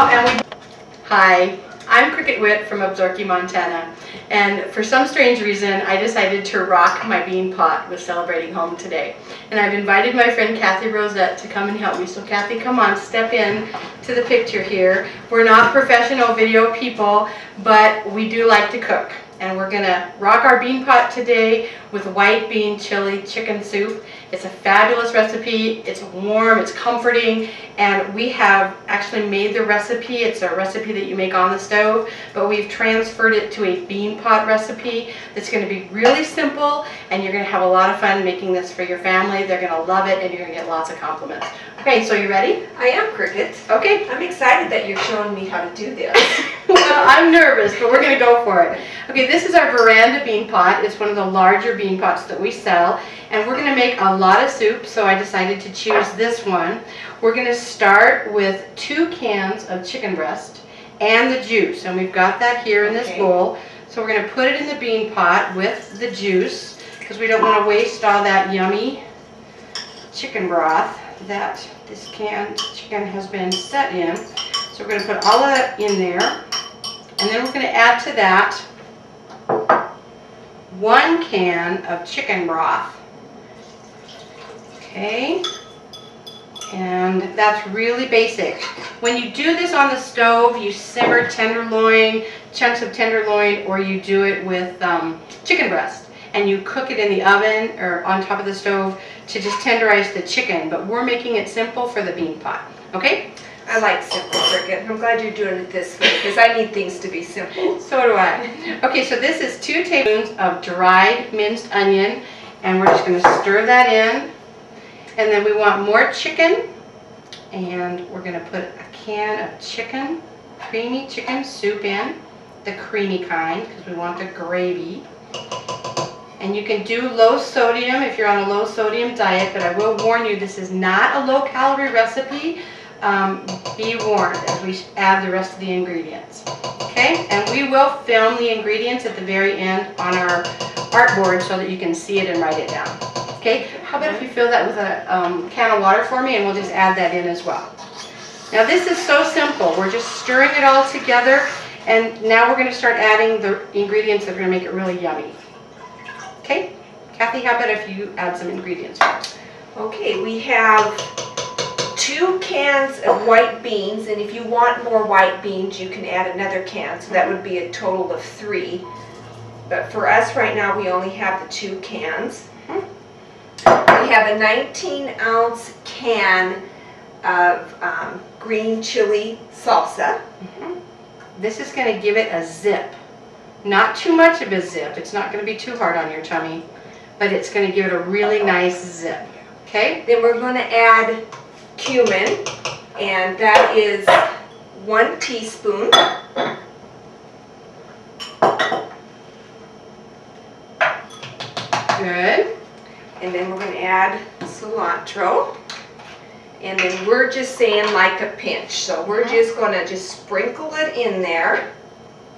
Hi, I'm Cricket Wit from Absaroka, Montana, and for some strange reason I decided to rock my bean pot with Celebrating Home today. And I've invited my friend Kathy Rosette to come and help me. So Kathy, come on, step in to the picture here. We're not professional video people, but we do like to cook. And we're gonna rock our bean pot today with white bean chili chicken soup. It's a fabulous recipe, it's warm, it's comforting, and we have actually made the recipe. It's a recipe that you make on the stove, but we've transferred it to a bean pot recipe that's gonna be really simple, and you're gonna have a lot of fun making this for your family. They're gonna love it, and you're gonna get lots of compliments. Okay, so you ready? I am, Cricket. Okay. I'm excited that you're showing me how to do this. Well, I'm nervous, but we're gonna go for it. Okay, this is our Veranda bean pot. It's one of the larger bean pots that we sell, and we're gonna make a lot of soup, so I decided to choose this one. We're gonna start with 2 cans of chicken breast and the juice, and we've got that here in this bowl. So we're gonna put it in the bean pot with the juice, because we don't wanna waste all that yummy chicken broth that this canned chicken has been set in. So we're gonna put all of that in there, and then we're gonna add to that 1 can of chicken broth. Okay, and that's really basic. When you do this on the stove, you simmer tenderloin, chunks of tenderloin, or you do it with chicken breast, and you cook it in the oven or on top of the stove to just tenderize the chicken, but we're making it simple for the bean pot, okay? I like simple, Cricket. I'm glad you're doing it this way, because I need things to be simple. So do I. Okay, so this is 2 tablespoons of dried minced onion, and we're just going to stir that in. And then we want more chicken, and we're going to put a can of chicken, creamy chicken soup in, the creamy kind, because we want the gravy. And you can do low sodium if you're on a low sodium diet, but I will warn you, this is not a low calorie recipe. Be warned as we add the rest of the ingredients. Okay, and we will film the ingredients at the very end on our artboard so that you can see it and write it down. Okay, how about if you fill that with a can of water for me, and we'll just add that in as well. Now this is so simple. We're just stirring it all together, and now we're going to start adding the ingredients that are going to make it really yummy. Okay, Kathy, how about if you add some ingredients for us? Okay, we have 2 cans of white beans, and if you want more white beans, you can add another can, so that would be a total of 3. But for us right now, we only have the 2 cans. We have a 19-ounce can of green chili salsa. This is going to give it a zip. Not too much of a zip. It's not going to be too hard on your tummy, but it's going to give it a really nice zip. Okay? Then we're going to add cumin, and that is 1 teaspoon. Good. And then we're going to add cilantro. And then we're just saying like a pinch. So we're just going to sprinkle it in there.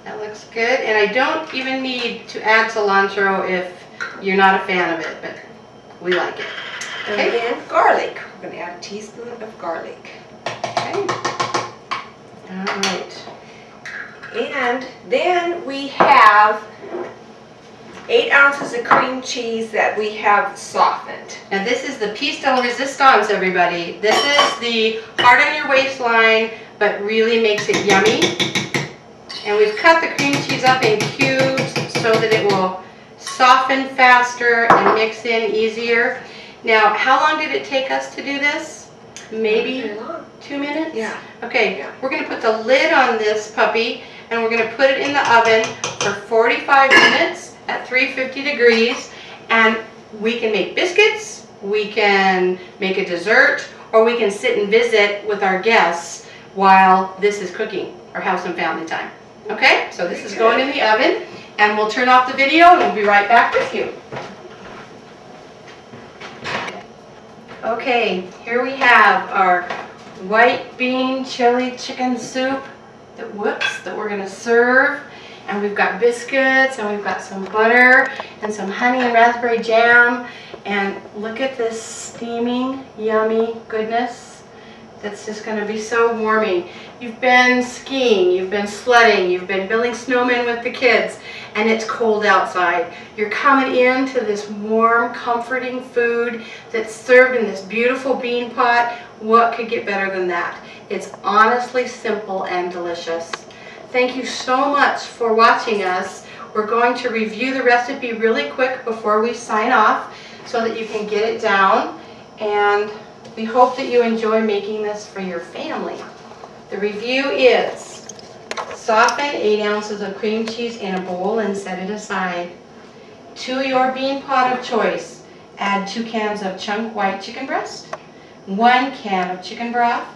That looks good. And I don't even need to add cilantro if you're not a fan of it, but we like it. Okay. And then garlic. We're going to add a teaspoon of garlic. Okay. All right. And then we have 8 ounces of cream cheese that we have softened. Now this is the piece de la resistance, everybody. This is the hard on your waistline, but really makes it yummy. And we've cut the cream cheese up in cubes so that it will soften faster and mix in easier. Now, how long did it take us to do this? Maybe 2 minutes? Yeah. Okay, yeah. We're going to put the lid on this puppy, and we're going to put it in the oven for 45 minutes at 350 degrees, and we can make biscuits, we can make a dessert, or we can sit and visit with our guests while this is cooking, or have some family time. Okay, so this is going in the oven, and we'll turn off the video and we'll be right back with you. Okay, here we have our white bean chili chicken soup that we're going to serve. And we've got biscuits, and we've got some butter, and some honey and raspberry jam. And look at this steaming, yummy goodness. that's just going to be so warming. You've been skiing, you've been sledding, you've been building snowmen with the kids, and it's cold outside. You're coming into this warm, comforting food that's served in this beautiful bean pot. What could get better than that? It's honestly simple and delicious. Thank you so much for watching us. We're going to review the recipe really quick before we sign off so that you can get it down, and we hope that you enjoy making this for your family. The review is: soften 8 ounces of cream cheese in a bowl and set it aside. To your bean pot of choice, add 2 cans of chunk white chicken breast, 1 can of chicken broth,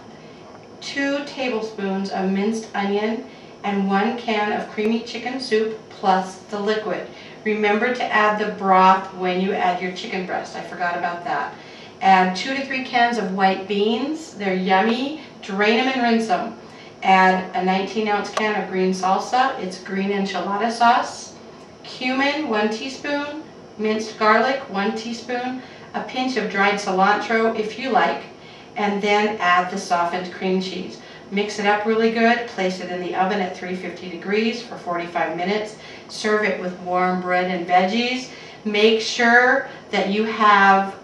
2 tablespoons of minced onion, and 1 can of creamy chicken soup plus the liquid. Remember to add the broth when you add your chicken breast. I forgot about that. Add 2 to 3 cans of white beans. They're yummy. Drain them and rinse them. Add a 19-ounce can of green salsa. It's green enchilada sauce. Cumin, 1 teaspoon. Minced garlic, 1 teaspoon. A pinch of dried cilantro if you like. And then add the softened cream cheese. Mix it up really good. Place it in the oven at 350 degrees for 45 minutes. Serve it with warm bread and veggies. Make sure that you have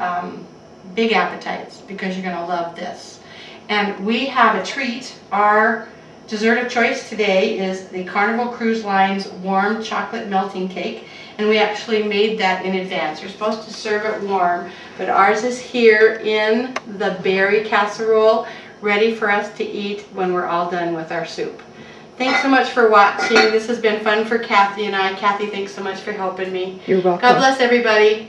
big appetites because you're going to love this. And we have a treat. Our dessert of choice today is the Carnival Cruise Line's warm chocolate melting cake, and we actually made that in advance. You're supposed to serve it warm, but ours is here in the berry casserole, ready for us to eat when we're all done with our soup. Thanks so much for watching. This has been fun for Kathy and I. Kathy, thanks so much for helping me. You're welcome. God bless everybody.